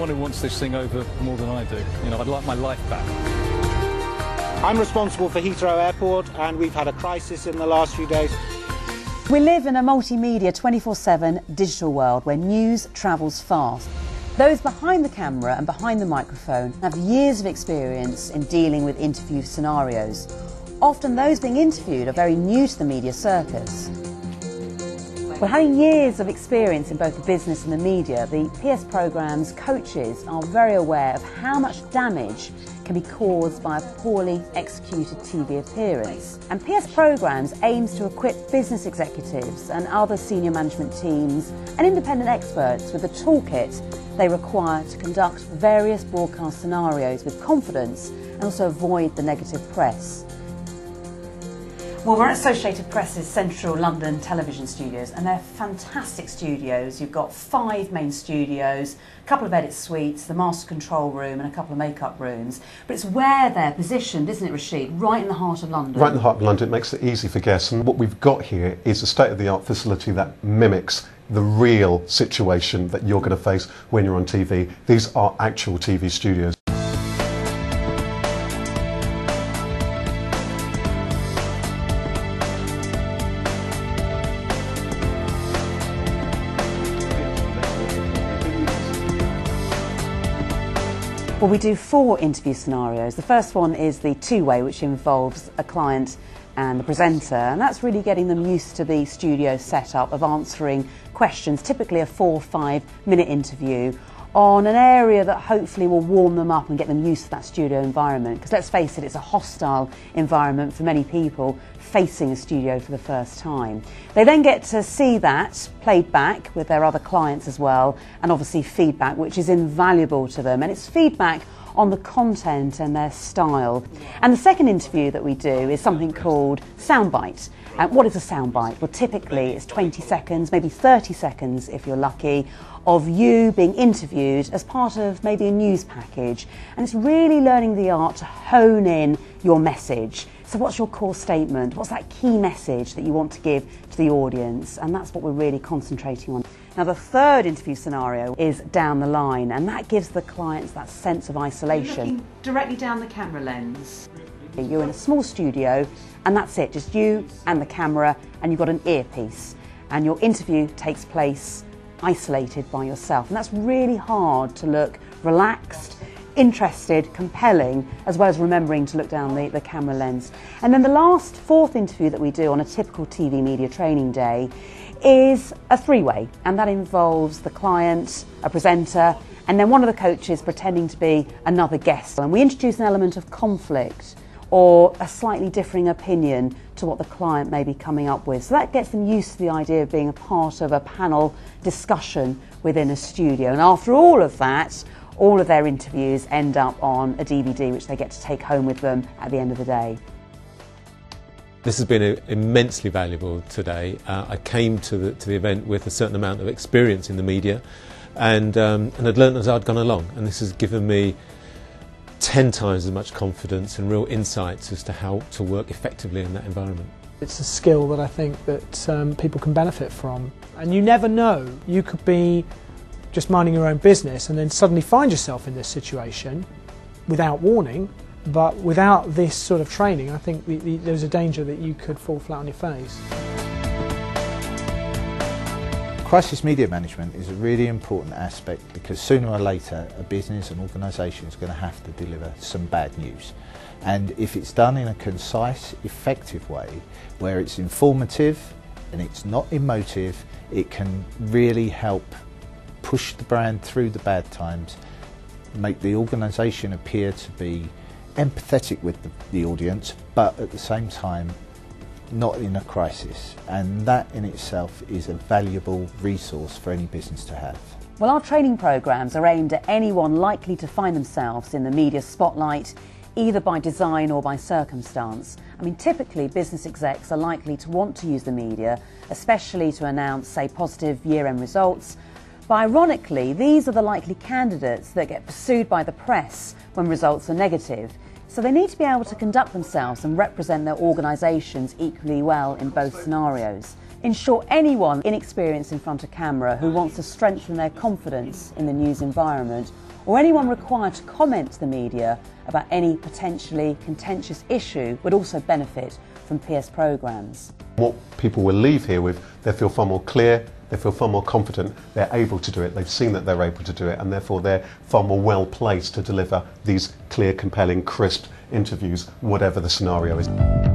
one who wants this thing over more than I do. You know, I'd like my life back. I'm responsible for Heathrow Airport, and we've had a crisis in the last few days. We live in a multimedia 24/7 digital world where news travels fast. Those behind the camera and behind the microphone have years of experience in dealing with interview scenarios. Often those being interviewed are very new to the media circus. Well, having years of experience in both the business and the media, the PS Programme's coaches are very aware of how much damage can be caused by a poorly executed TV appearance. And PS Programmes aims to equip business executives and other senior management teams and independent experts with the toolkit they require to conduct various broadcast scenarios with confidence and also avoid the negative press. Well, we're at Associated Press's Central London television studios, and they're fantastic studios. You've got 5 main studios, a couple of edit suites, the master control room and a couple of makeup rooms. But it's where they're positioned, isn't it, Rashid? Right in the heart of London. Right in the heart of London. It makes it easy for guests. And what we've got here is a state-of-the-art facility that mimics the real situation that you're going to face when you're on TV. These are actual TV studios. Well, we do 4 interview scenarios. The first one is the two-way, which involves a client and the presenter, and that's really getting them used to the studio setup of answering questions, typically a 4 or 5 minute interview on an area that hopefully will warm them up and get them used to that studio environment. Because let's face it, it's a hostile environment for many people facing a studio for the first time. They then get to see that played back with their other clients as well, and obviously feedback, which is invaluable to them, and it's feedback on the content and their style. And the second interview that we do is something called Soundbite. And what is a soundbite? Well, typically it's 20 seconds, maybe 30 seconds if you're lucky, of you being interviewed as part of maybe a news package. And it's really learning the art to hone in your message. So what's your core statement? What's that key message that you want to give to the audience? And that's what we're really concentrating on. Now, the third interview scenario is down the line, and that gives the clients that sense of isolation. You're looking directly down the camera lens. You're in a small studio, and that's it, just you and the camera, and you've got an earpiece. And your interview takes place isolated by yourself. And that's really hard to look relaxed, interested, compelling, as well as remembering to look down the camera lens. And then the last 4th interview that we do on a typical TV media training day is a 3-way, and that involves the client, a presenter, and then one of the coaches pretending to be another guest. And we introduce an element of conflict or a slightly differing opinion to what the client may be coming up with. So that gets them used to the idea of being a part of a panel discussion within a studio. And after all of that, all of their interviews end up on a DVD which they get to take home with them at the end of the day. This has been immensely valuable today. I came to the event with a certain amount of experience in the media, and had learned as I'd gone along, and this has given me 10 times as much confidence and real insights as to how to work effectively in that environment. It's a skill that I think that people can benefit from, and you never know, you could be just minding your own business and then suddenly find yourself in this situation without warning. But without this sort of training, I think there's a danger that you could fall flat on your face. Crisis media management is a really important aspect because sooner or later a business, an organisation is going to have to deliver some bad news. And if it's done in a concise, effective way, where it's informative and it's not emotive, it can really help push the brand through the bad times, make the organisation appear to be empathetic with the audience, but at the same time not in a crisis, and that in itself is a valuable resource for any business to have. Well, our training programmes are aimed at anyone likely to find themselves in the media spotlight, either by design or by circumstance. I mean, typically business execs are likely to want to use the media, especially to announce, say, positive year-end results. But ironically, these are the likely candidates that get pursued by the press when results are negative. So they need to be able to conduct themselves and represent their organisations equally well in both scenarios. In short, anyone inexperienced in front of camera who wants to strengthen their confidence in the news environment, or anyone required to comment to the media about any potentially contentious issue would also benefit from PS programmes. What people will leave here with, they feel far more clear, they feel far more confident, they're able to do it, they've seen that they're able to do it, and therefore they're far more well placed to deliver these clear, compelling, crisp interviews, whatever the scenario is.